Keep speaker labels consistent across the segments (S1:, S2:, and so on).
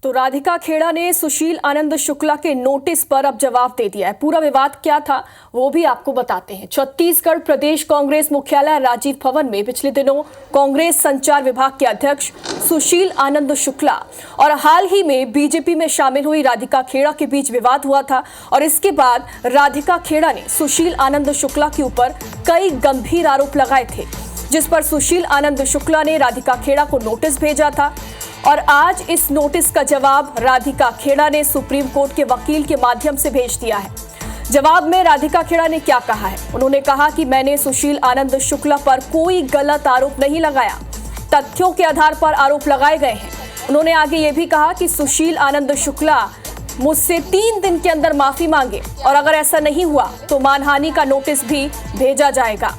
S1: तो राधिका खेड़ा ने सुशील आनंद शुक्ला के नोटिस पर अब जवाब दे दिया है। पूरा विवाद क्या था वो भी आपको बताते हैं। छत्तीसगढ़ प्रदेश कांग्रेस मुख्यालय राजीव भवन में पिछले दिनों कांग्रेस संचार विभाग के अध्यक्ष सुशील आनंद शुक्ला और हाल ही में बीजेपी में शामिल हुई राधिका खेड़ा के बीच विवाद हुआ था और इसके बाद राधिका खेड़ा ने सुशील आनंद शुक्ला के ऊपर कई गंभीर आरोप लगाए थे, जिस पर सुशील आनंद शुक्ला ने राधिका खेड़ा को नोटिस भेजा था और आज इस नोटिस का जवाब राधिका खेड़ा ने सुप्रीम कोर्ट के वकील के माध्यम से भेज दिया है। जवाब में राधिका खेड़ा ने क्या कहा है? उन्होंने कहा कि मैंने सुशील आनंद शुक्ला पर कोई गलत आरोप नहीं लगाया, तथ्यों के आधार पर आरोप लगाए गए हैं। उन्होंने आगे ये भी कहा कि सुशील आनंद शुक्ला मुझसे 3 दिन के अंदर माफी मांगे और अगर ऐसा नहीं हुआ तो मानहानि का नोटिस भी भेजा जाएगा।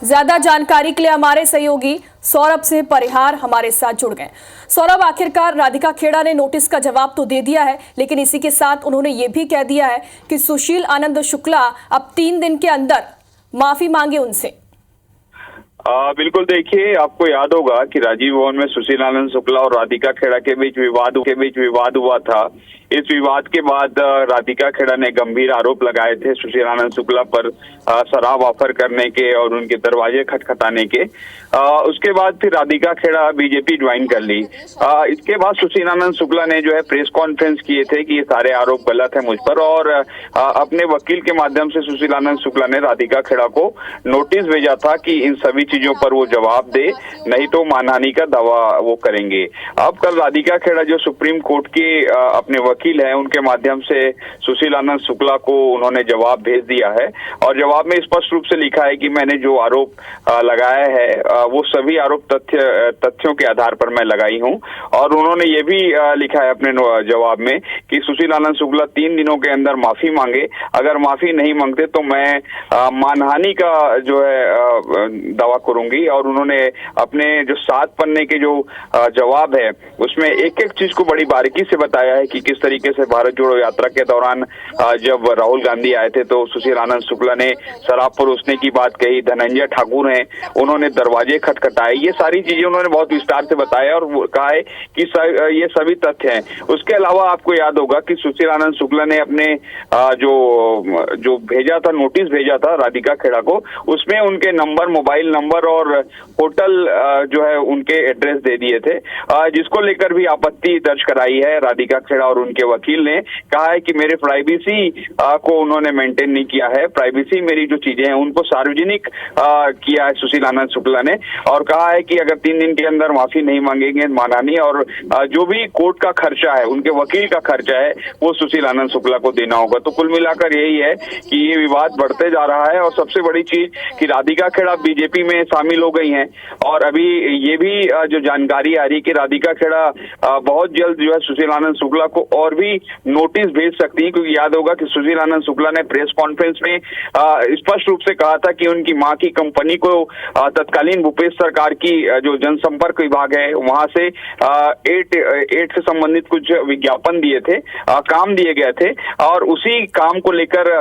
S1: ज्यादा जानकारी के लिए हमारे सहयोगी सौरभ से परिहार हमारे साथ जुड़ गए। सौरभ, आखिरकार राधिका खेड़ा ने नोटिस का जवाब तो दे दिया है, लेकिन इसी के साथ उन्होंने ये भी कह दिया है कि सुशील आनंद शुक्ला अब 3 दिन के अंदर माफी मांगे उनसे।
S2: बिल्कुल, देखिए, आपको याद होगा कि राजीव भवन में सुशील आनंद शुक्ला और राधिका खेड़ा के बीच विवाद हुआ था। इस विवाद के बाद राधिका खेड़ा ने गंभीर आरोप लगाए थे सुशील आनंद शुक्ला पर शराब ऑफर करने के और उनके दरवाजे खटखटाने के। उसके बाद फिर राधिका खेड़ा बीजेपी ज्वाइन कर ली। इसके बाद सुशील आनंद शुक्ला ने जो है प्रेस कॉन्फ्रेंस किए थे कि ये सारे आरोप गलत है मुझ पर, और अपने वकील के माध्यम से सुशील आनंद शुक्ला ने राधिका खेड़ा को नोटिस भेजा था कि इन सभी चीजों पर वो जवाब दे, नहीं तो मानहानि का दावा वो करेंगे। अब कल राधिका खेड़ा जो सुप्रीम कोर्ट के अपने वकील है, उनके माध्यम से सुशील आनंद शुक्ला को उन्होंने जवाब भेज दिया है और जवाब में स्पष्ट रूप से लिखा है कि मैंने जो आरोप लगाया है वो सभी आरोप तथ्यों के आधार पर मैं लगाई हूं। और उन्होंने ये भी लिखा है अपने जवाब में कि सुशील आनंद शुक्ला 3 दिनों के अंदर माफी मांगे, अगर माफी नहीं मांगते तो मैं मानहानि का जो है दावा करूंगी। और उन्होंने अपने जो 7 पन्ने के जो जवाब है उसमें एक एक चीज को बड़ी बारीकी से बताया है कि किस तरीके से भारत जोड़ो यात्रा के दौरान जब राहुल गांधी आए थे तो सुशील आनंद शुक्ला ने शराब परोसने की बात कही, धनंजय ठाकुर हैं उन्होंने दरवाजे खटखटाए, ये सारी चीजें उन्होंने बहुत विस्तार से बताया और कहा है कि ये सभी तथ्य हैं। उसके अलावा आपको याद होगा कि सुशील आनंद शुक्ला ने अपने जो भेजा था, नोटिस भेजा था राधिका खेड़ा को, उसमें उनके नंबर, मोबाइल नंबर और होटल जो है उनके एड्रेस दे दिए थे, जिसको लेकर भी आपत्ति दर्ज कराई है राधिका खेड़ा और उनके वकील ने। कहा है कि मेरे प्राइवेसी को उन्होंने मेंटेन नहीं किया है, प्राइवेसी मेरी जो चीजें हैं उनको सार्वजनिक किया है सुशील आनंद शुक्ला ने, और कहा है कि अगर 3 दिन के अंदर माफी नहीं मांगेंगे मानहानि और जो भी कोर्ट का खर्चा है, उनके वकील का खर्चा है, वो सुशील आनंद शुक्ला को देना होगा। तो कुल मिलाकर यही है कि ये विवाद बढ़ते जा रहा है और सबसे बड़ी चीज कि राधिका खेड़ा बीजेपी में शामिल हो गई हैं और अभी ये भी जो जानकारी आ रही है कि राधिका खेड़ा बहुत जल्द जो है सुशील आनंद शुक्ला को और भी नोटिस भेज सकती है, क्योंकि याद होगा कि सुशील आनंद शुक्ला ने प्रेस कॉन्फ्रेंस में स्पष्ट रूप से कहा था कि उनकी मां की कंपनी को तत्कालीन भूपेश सरकार की जो जनसंपर्क विभाग है वहां से एड से संबंधित कुछ विज्ञापन दिए थे, काम दिए गए थे, और उसी काम को लेकर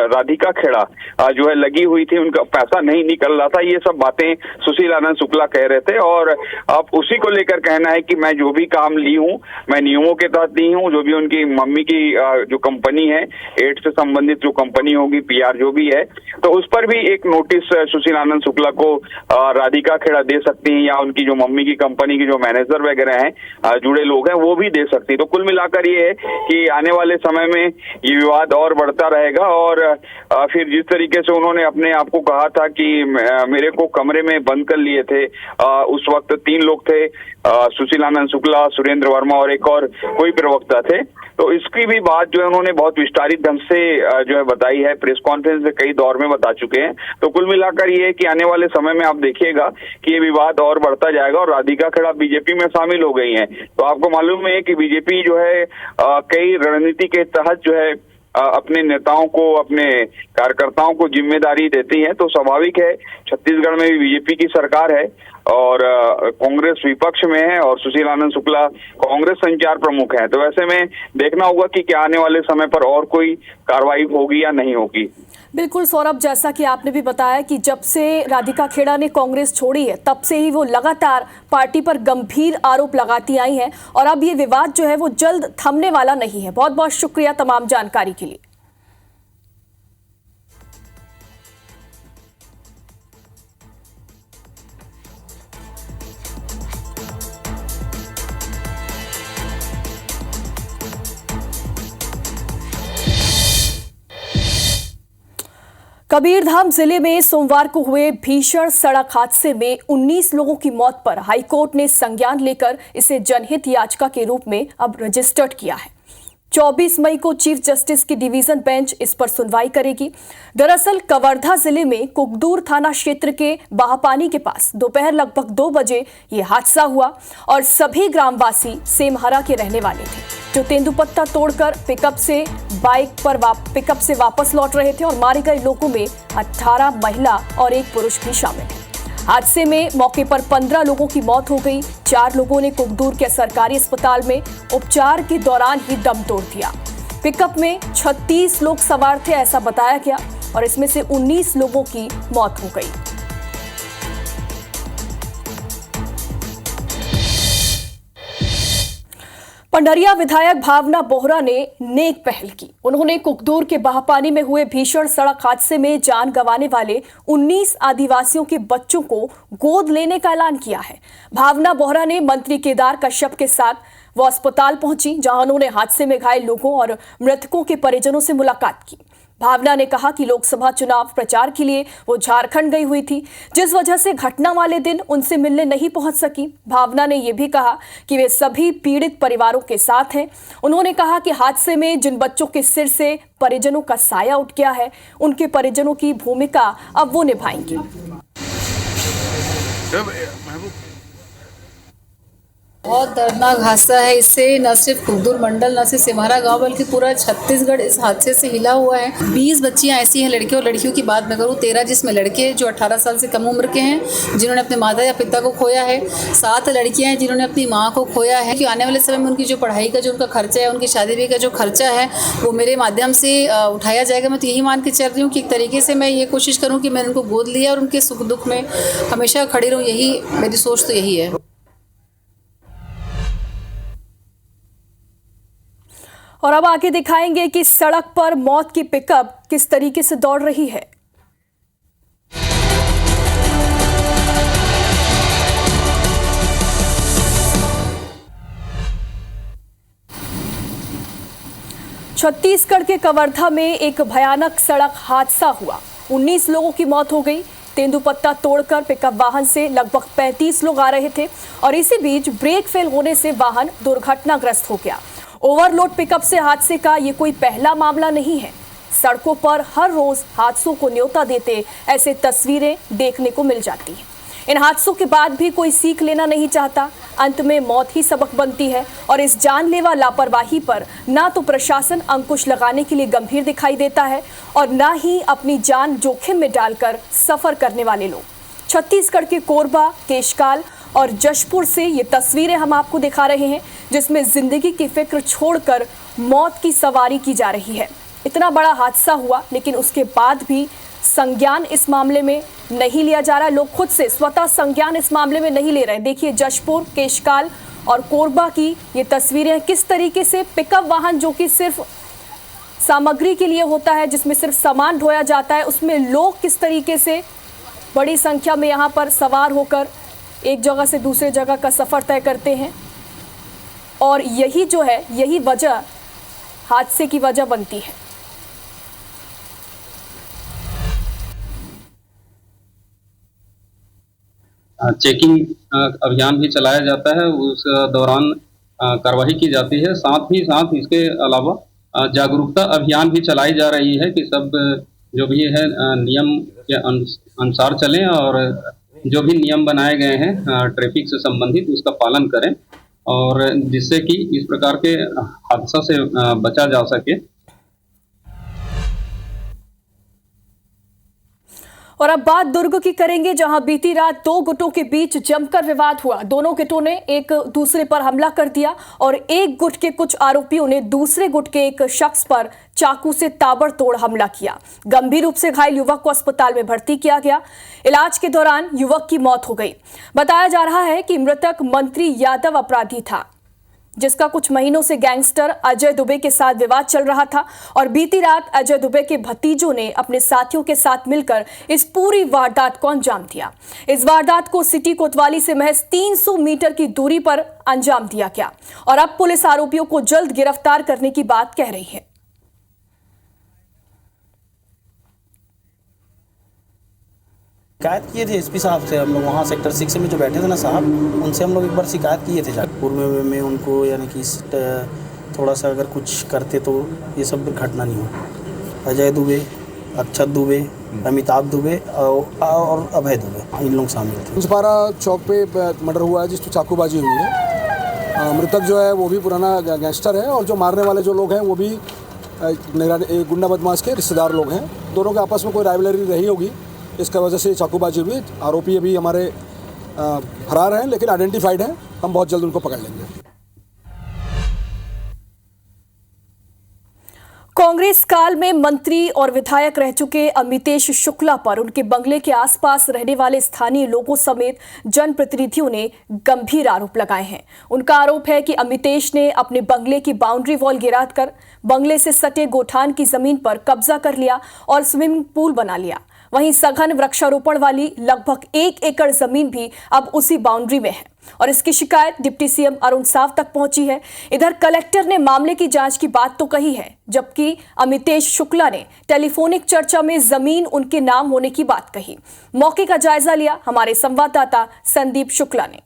S2: राधिका खेड़ा जो है लगी हुई थी, उनका पैसा नहीं निकल रहा था। ये सब बातें सुशील आनंद शुक्ला कह रहे थे और अब उसी को लेकर कहना है कि मैं जो भी काम ली हूं मैं नियमों के तहत ली हूं। जो भी उनकी मम्मी की जो कंपनी है, एड्स से संबंधित जो कंपनी होगी, पीआर जो भी है, तो उस पर भी एक नोटिस सुशील आनंद शुक्ला को राधिका खेड़ा दे सकती हैं या उनकी जो मम्मी की कंपनी की जो मैनेजर वगैरह हैं, जुड़े लोग हैं, वो भी दे सकती है। तो कुल मिलाकर ये है कि आने वाले समय में ये विवाद और बढ़ता रहेगा और फिर जिस तरीके से उन्होंने अपने आप को कहा था कि मेरे को कमरे में बंद कर लिए थे, उस वक्त 3 लोग थे, सुशील आनंद शुक्ला, सुरेंद्र वर्मा और एक और कोई प्रवक्ता थे, तो इसकी भी बात जो है उन्होंने बहुत विस्तारित ढंग से जो है बताई है, प्रेस कॉन्फ्रेंस में कई दौर में बता चुके हैं। तो कुल मिलाकर ये है कि आने वाले समय में आप देखिएगा कि ये विवाद और बढ़ता जाएगा और राधिका खेड़ा बीजेपी में शामिल हो गई हैं। तो आपको मालूम है कि बीजेपी जो है कई रणनीति के तहत जो है अपने नेताओं को, अपने कार्यकर्ताओं को जिम्मेदारी देती है। तो स्वाभाविक है, छत्तीसगढ़ में भी बीजेपी की सरकार है और कांग्रेस विपक्ष में है और सुशील आनंद शुक्ला कांग्रेस संचार प्रमुख है। तो ऐसे में देखना होगा कि क्या आने वाले समय पर और कोई कार्रवाई होगी या नहीं होगी।
S1: बिल्कुल सौरभ, जैसा कि आपने भी बताया कि जब से राधिका खेड़ा ने कांग्रेस छोड़ी है तब से ही वो लगातार पार्टी पर गंभीर आरोप लगाती आई हैं और अब ये विवाद जो है वो जल्द थमने वाला नहीं है। बहुत बहुत शुक्रिया तमाम जानकारी के लिए। कबीरधाम जिले में सोमवार को हुए भीषण सड़क हादसे में 19 लोगों की मौत पर हाईकोर्ट ने संज्ञान लेकर इसे जनहित याचिका के रूप में अब रजिस्टर्ड किया है। 24 मई को चीफ जस्टिस की डिवीजन बेंच इस पर सुनवाई करेगी। दरअसल कवर्धा जिले में कुकदूर थाना क्षेत्र के बाहपानी के पास दोपहर लगभग 2 बजे ये हादसा हुआ और सभी ग्रामवासी सेमहरा के रहने वाले थे, जो तेंदुपत्ता तोड़कर पिकअप से वापस लौट रहे थे और मारे गए लोगों में 18 महिला और 1 पुरुष भी शामिल है। हादसे में मौके पर 15 लोगों की मौत हो गई। 4 लोगों ने कुकदूर के सरकारी अस्पताल में उपचार के दौरान ही दम तोड़ दिया। पिकअप में 36 लोग सवार थे ऐसा बताया गया और इसमें से 19 लोगों की मौत हो गई। पंडरिया विधायक भावना बोहरा ने नेक पहल की। उन्होंने कुकदूर के बाहपानी में हुए भीषण सड़क हादसे में जान गंवाने वाले 19 आदिवासियों के बच्चों को गोद लेने का ऐलान किया है। भावना बोहरा ने मंत्री केदार कश्यप के साथ वो अस्पताल पहुंची, जहां उन्होंने हादसे में घायल लोगों और मृतकों के परिजनों से मुलाकात की। भावना ने कहा कि लोकसभा चुनाव प्रचार के लिए वो झारखंड गई हुई थी, जिस वजह से घटना वाले दिन उनसे मिलने नहीं पहुंच सकी। भावना ने यह भी कहा कि वे सभी पीड़ित परिवारों के साथ हैं। उन्होंने कहा कि हादसे में जिन बच्चों के सिर से परिजनों का साया उठ गया है, उनके परिजनों की भूमिका अब वो निभाएंगी।
S3: बहुत दर्दनाक हादसा है। इससे न सिर्फ कुकदूर मंडल, न सिर्फ सेमहरा गांव, बल्कि पूरा छत्तीसगढ़ इस हादसे से हिला हुआ है। 20 बच्चियां ऐसी हैं, लड़के और लड़कियों की बात मैं करूँ, 13 जिसमें लड़के जो 18 साल से कम उम्र के हैं, जिन्होंने अपने माता या पिता को खोया है। 7 लड़कियां हैं जिन्होंने अपनी माँ को खोया है। कि आने वाले समय में उनकी जो पढ़ाई का जो उनका खर्चा है, उनकी शादी ब्याह का जो खर्चा है, वो मेरे माध्यम से उठाया जाएगा। मैं तो यही मान के चल रही हूँ कि एक तरीके से मैं ये कोशिश करूँ कि मैंने उनको गोद लिया और उनके सुख दुख में हमेशा खड़ी रहूँ। यही मेरी सोच तो यही है।
S1: और अब आगे दिखाएंगे कि सड़क पर मौत की पिकअप किस तरीके से दौड़ रही है। छत्तीसगढ़ के कवर्धा में एक भयानक सड़क हादसा हुआ। 19 लोगों की मौत हो गई। तेंदुपत्ता तोड़कर पिकअप वाहन से लगभग 35 लोग आ रहे थे और इसी बीच ब्रेक फेल होने से वाहन दुर्घटनाग्रस्त हो गया। ओवरलोड पिकअप से हादसे का ये कोई पहला मामला नहीं है। सड़कों पर हर रोज हादसों को न्योता देते ऐसे तस्वीरें देखने को मिल जाती हैं। इन हादसों के बाद भी कोई सीख लेना नहीं चाहता। अंत में मौत ही सबक बनती है और इस जानलेवा लापरवाही पर ना तो प्रशासन अंकुश लगाने के लिए गंभीर दिखाई देता है और ना ही अपनी जान जोखिम में डालकर सफर करने वाले लोग। छत्तीसगढ़ के कोरबा, केशकाल और जशपुर से ये तस्वीरें हम आपको दिखा रहे हैं, जिसमें जिंदगी की फिक्र छोड़कर मौत की सवारी की जा रही है। इतना बड़ा हादसा हुआ लेकिन उसके बाद भी संज्ञान इस मामले में नहीं लिया जा रहा। लोग खुद से स्वतः संज्ञान इस मामले में नहीं ले रहे। देखिए जशपुर, केशकाल और कोरबा की ये तस्वीरें किस तरीके से पिकअप वाहन जो कि सिर्फ सामग्री के लिए होता है, जिसमें सिर्फ सामान ढोया जाता है, उसमें लोग किस तरीके से बड़ी संख्या में यहाँ पर सवार होकर एक जगह से दूसरे जगह का सफर तय करते हैं और यही जो है, यही वजह हादसे की वजह बनती है।
S4: चेकिंग अभियान भी चलाया जाता है, उस दौरान कार्रवाई की जाती है। साथ ही साथ इसके अलावा जागरूकता अभियान भी चलाई जा रही है कि सब जो भी है नियम के अनुसार चलें और जो भी नियम बनाए गए हैं ट्रैफिक से संबंधित उसका पालन करें और जिससे कि इस प्रकार के हादसा से बचा जा सके।
S1: और अब बात दुर्ग की करेंगे, जहां बीती रात दो गुटों के बीच जमकर विवाद हुआ। दोनों गुटों ने एक दूसरे पर हमला कर दिया और एक गुट के कुछ आरोपियों ने दूसरे गुट के एक शख्स पर चाकू से ताबड़तोड़ हमला किया। गंभीर रूप से घायल युवक को अस्पताल में भर्ती किया गया। इलाज के दौरान युवक की मौत हो गई। बताया जा रहा है कि मृतक मंत्री यादव अपराधी था, जिसका कुछ महीनों से गैंगस्टर अजय दुबे के साथ विवाद चल रहा था और बीती रात अजय दुबे के भतीजों ने अपने साथियों के साथ मिलकर इस पूरी वारदात को अंजाम दिया। इस वारदात को सिटी कोतवाली से महज 300 मीटर की दूरी पर अंजाम दिया गया और अब पुलिस आरोपियों को जल्द गिरफ्तार करने की बात कह रही है।
S5: शिकायत किए थे एसपी साहब से। हम लोग वहाँ सेक्टर 6 में जो बैठे थे ना साहब, उनसे हम लोग एक बार शिकायत किए थे जाकर पूर्व में उनको, यानी कि थोड़ा सा अगर कुछ करते तो ये सब घटना नहीं हो। अजय दुबे, अक्षत दुबे, अमिताभ दुबे और अभय दुबे, इन लोग शामिल थे।
S6: मुंसपारा चौक पे मर्डर हुआ है जिस पर चाकूबाजी हुई है। मृतक जो है वो भी पुराना गैंगस्टर है और जो मारने वाले जो लोग हैं वो भी गुंडा बदमाश के रिश्तेदार लोग हैं। दोनों के आपस में कोई राइवलरी रही होगी, इसका वजह से चाकूबाजी हुई। आरोपी अभी हमारे फरार हैं लेकिन आइडेंटिफाइड हैं। हम बहुत जल्द उनको पकड़ लेंगे।
S1: कांग्रेस काल में मंत्री और विधायक रह चुके अमितेश शुक्ला पर उनके बंगले के आसपास रहने वाले स्थानीय लोगों समेत जनप्रतिनिधियों ने गंभीर आरोप लगाए हैं। उनका आरोप है कि अमितेश ने अपने बंगले की बाउंड्री वॉल गिराकर बंगले से सटे गोठान की जमीन पर कब्जा कर लिया और स्विमिंग पूल बना लिया। वहीं सघन वृक्षारोपण वाली लगभग 1 एकड़ जमीन भी अब उसी बाउंड्री में है और इसकी शिकायत डिप्टी सीएम अरुण साव तक पहुंची है। इधर कलेक्टर ने मामले की जांच की बात तो कही है, जबकि अमितेश शुक्ला ने टेलीफोनिक चर्चा में जमीन उनके नाम होने की बात कही। मौके का जायजा लिया हमारे संवाददाता संदीप शुक्ला ने।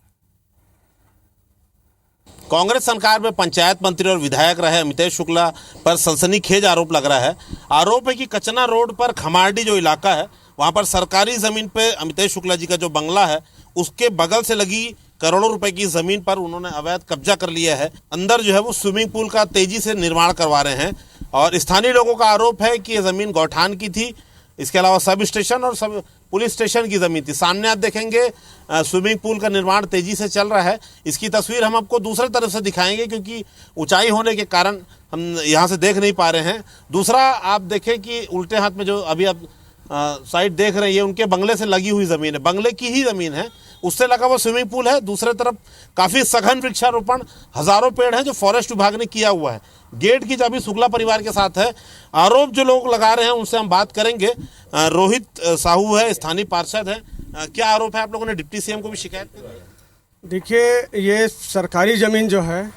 S7: कांग्रेस सरकार में पंचायत मंत्री और विधायक रहे अमितेश शुक्ला पर सनसनीखेज आरोप लग रहा है। आरोप है कि कचना रोड पर खमारडी जो इलाका है, वहां पर सरकारी जमीन पे अमितेश शुक्ला जी का जो बंगला है उसके बगल से लगी करोड़ों रुपए की जमीन पर उन्होंने अवैध कब्जा कर लिया है। अंदर जो है वो स्विमिंग पूल का तेजी से निर्माण करवा रहे हैं और स्थानीय लोगों का आरोप है कि ये जमीन गौठान की थी। इसके अलावा सब स्टेशन और सब पुलिस स्टेशन की ज़मीन थी। सामने आप देखेंगे स्विमिंग पूल का निर्माण तेज़ी से चल रहा है। इसकी तस्वीर हम आपको दूसरे तरफ से दिखाएंगे क्योंकि ऊंचाई होने के कारण हम यहाँ से देख नहीं पा रहे हैं। दूसरा आप देखें कि उल्टे हाथ में जो अभी आप साइड देख रहे हैं, ये उनके बंगले से लगी हुई ज़मीन है, बंगले की ही ज़मीन है, उससे लगा हुआ स्विमिंग पूल है। दूसरे तरफ काफ़ी सघन वृक्षारोपण, हज़ारों पेड़ हैं जो फॉरेस्ट विभाग ने किया हुआ है। गेट की चाबी शुक्ला परिवार के साथ है। आरोप जो लोग लगा रहे हैं उनसे हम बात करेंगे। रोहित साहू है, स्थानीय पार्षद है। क्या आरोप है? आप लोगों ने डिप्टी सीएम को भी शिकायत की?
S8: देखिए, ये सरकारी ज़मीन जो है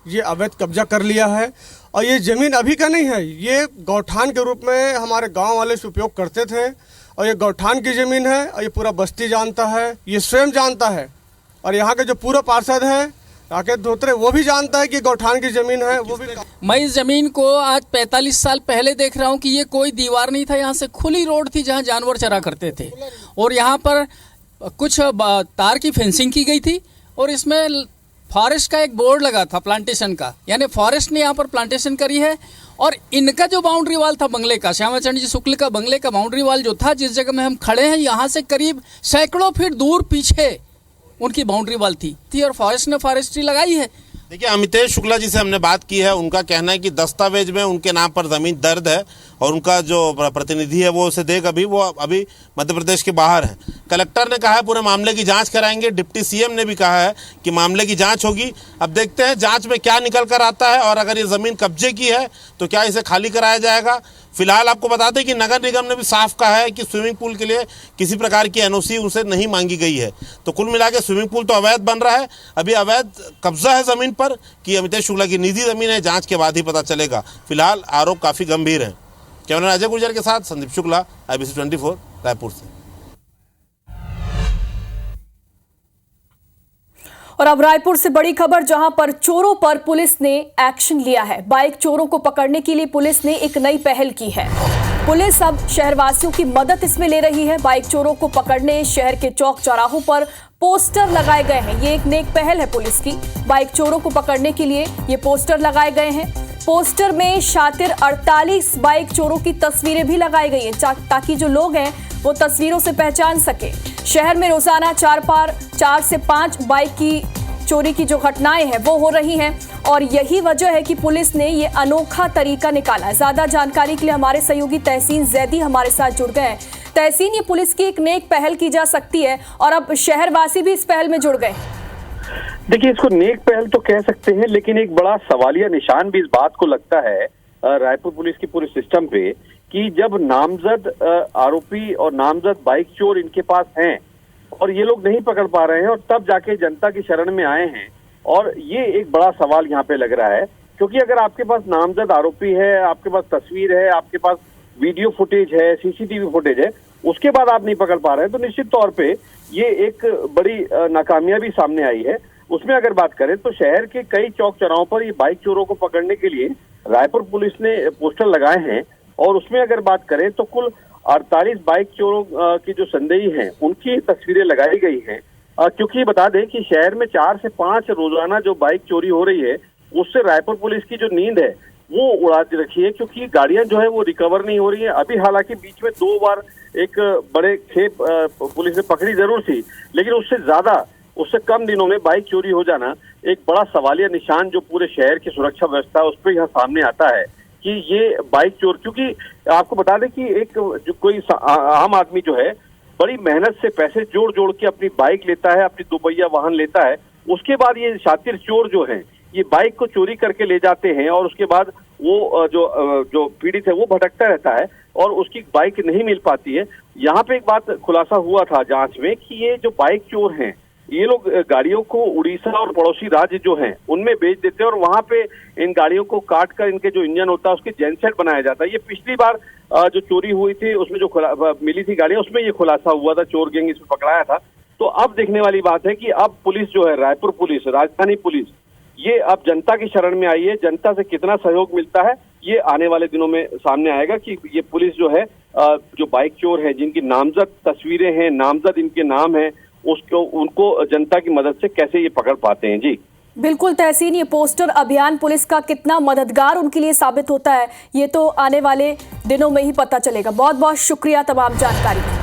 S8: ये अवैध कब्जा कर लिया है और ये ज़मीन अभी का नहीं है, ये गौठान के रूप में हमारे गांव वाले से उपयोग करते थे और ये गौठान की ज़मीन है और ये पूरा बस्ती जानता है, ये स्वयं जानता है और यहाँ के जो पूर्व पार्षद हैं राकेश धोत्रे वो भी जानता है कि गौठान की ज़मीन है। वो भी
S9: मैं इस ज़मीन को आज 45 साल पहले देख रहा हूँ कि ये कोई दीवार नहीं था, यहाँ से खुली रोड थी जहाँ जानवर चरा करते थे और यहाँ पर कुछ तार की फेंसिंग की गई थी और इसमें फॉरेस्ट का एक बोर्ड लगा था प्लांटेशन का, यानी फॉरेस्ट ने यहाँ पर प्लांटेशन करी है। और इनका जो बाउंड्री वाल था बंगले का, श्यामाचरण जी शुक्ल का बंगले का बाउंड्री वाल जो था, जिस जगह में हम खड़े हैं यहाँ से करीब सैकड़ों फीट दूर पीछे उनकी बाउंड्री वाल थी और फॉरेस्ट ने फॉरेस्ट्री लगाई है।
S7: देखिए, अमितेश शुक्ला जी से हमने बात की है। उनका कहना है कि दस्तावेज में उनके नाम पर ज़मीन दर्ज है और उनका जो प्रतिनिधि है वो उसे देगा भी, वो अभी मध्य प्रदेश के बाहर है। कलेक्टर ने कहा है पूरे मामले की जांच कराएंगे। डिप्टी सीएम ने भी कहा है कि मामले की जांच होगी। अब देखते हैं जांच में क्या निकल कर आता है और अगर ये ज़मीन कब्जे की है तो क्या इसे खाली कराया जाएगा। फिलहाल आपको बता दें कि नगर निगम ने भी साफ कहा है कि स्विमिंग पूल के लिए किसी प्रकार की एनओसी उनसे नहीं मांगी गई है। तो कुल मिला के स्विमिंग पूल तो अवैध बन रहा है। अभी अवैध कब्जा है ज़मीन पर कि अमितेश शुक्ला की निजी ज़मीन है, जांच के बाद ही पता चलेगा। फिलहाल आरोप काफ़ी गंभीर हैं। कैमरा अजय गुर्जर के साथ संदीप शुक्ला, IBC 24 रायपुर से।
S1: और अब रायपुर से बड़ी खबर, जहां पर चोरों पर पुलिस ने एक्शन लिया है। बाइक चोरों को पकड़ने के लिए पुलिस ने एक नई पहल की है। पुलिस अब शहरवासियों की मदद इसमें ले रही है। बाइक चोरों को पकड़ने शहर के चौक चौराहों पर पोस्टर लगाए गए हैं। ये एक नेक पहल है पुलिस की। बाइक चोरों को पकड़ने के लिए ये पोस्टर लगाए गए हैं। पोस्टर में शातिर 48 बाइक चोरों की तस्वीरें भी लगाई गई हैं ताकि जो लोग हैं वो तस्वीरों से पहचान सके। शहर में रोजाना 4 से 5 बाइक की चोरी की जो घटनाएं हैं वो हो रही हैं और यही वजह है कि पुलिस ने ये अनोखा तरीका निकाला है। ज्यादा जानकारी के लिए हमारे सहयोगी तहसीन जैदी हमारे साथ जुड़ गए हैं। तहसीन, ये पुलिस की एक नेक पहल की जा सकती है और अब शहरवासी भी इस पहल में जुड़ गए।
S10: देखिए, इसको नेक पहल तो कह सकते हैं, लेकिन एक बड़ा सवालिया निशान भी इस बात को लगता है रायपुर पुलिस की पूरे सिस्टम पे कि जब नामजद आरोपी और नामजद बाइक चोर इनके पास हैं और ये लोग नहीं पकड़ पा रहे हैं और तब जाके जनता की शरण में आए हैं। और ये एक बड़ा सवाल यहाँ पे लग रहा है, क्योंकि अगर आपके पास नामजद आरोपी है, आपके पास तस्वीर है, आपके पास वीडियो फुटेज है, सीसीटीवी फुटेज है, उसके बाद आप नहीं पकड़ पा रहे हैं, तो निश्चित तौर पे ये एक बड़ी नाकामयाबी सामने आई है। उसमें अगर बात करें तो शहर के कई चौक चौराहों पर ये बाइक चोरों को पकड़ने के लिए रायपुर पुलिस ने पोस्टर लगाए हैं और उसमें अगर बात करें तो कुल 48 बाइक चोरों की जो संदेही हैं उनकी तस्वीरें लगाई गई हैं। क्योंकि बता दें कि शहर में 4 से 5 रोजाना जो बाइक चोरी हो रही है उससे रायपुर पुलिस की जो नींद है वो उड़ा रखी है, क्योंकि गाड़ियां जो है वो रिकवर नहीं हो रही है। अभी हालांकि बीच में 2 बार एक बड़े खेप पुलिस ने पकड़ी जरूर थी, लेकिन उससे कम दिनों में बाइक चोरी हो जाना एक बड़ा सवालिया निशान जो पूरे शहर की सुरक्षा व्यवस्था है उस पर यहाँ सामने आता है कि ये बाइक चोर, क्योंकि आपको बता दें कि एक जो कोई आम आदमी जो है बड़ी मेहनत से पैसे जोड़ के अपनी बाइक लेता है, अपनी दोपहिया वाहन लेता है, उसके बाद ये शातिर चोर जो है ये बाइक को चोरी करके ले जाते हैं और उसके बाद वो जो पीड़ित है वो भटकता रहता है और उसकी बाइक नहीं मिल पाती है। यहाँ पे एक बात खुलासा हुआ था जांच में कि ये जो बाइक चोर हैं ये लोग गाड़ियों को उड़ीसा और पड़ोसी राज्य जो हैं उनमें बेच देते हैं और वहां पे इन गाड़ियों को काट कर इनके जो इंजन होता है उसके जेनसेट बनाया जाता है। ये पिछली बार जो चोरी हुई थी उसमें जो मिली थी गाड़ियां उसमें ये खुलासा हुआ था, चोर गैंग इसमें पकड़ाया था। तो अब देखने वाली बात है कि अब पुलिस जो है रायपुर पुलिस, राजधानी पुलिस, ये अब जनता की शरण में आई है। जनता से कितना सहयोग मिलता है ये आने वाले दिनों में सामने आएगा कि ये पुलिस जो है जो बाइक चोर है जिनकी नामजद तस्वीरें हैं, नामजद इनके नाम है, उनको जनता की मदद से कैसे ये पकड़ पाते हैं। जी
S1: बिल्कुल तहसीन, ये पोस्टर अभियान पुलिस का कितना मददगार उनके लिए साबित होता है ये तो आने वाले दिनों में ही पता चलेगा। बहुत बहुत शुक्रिया तमाम जानकारी।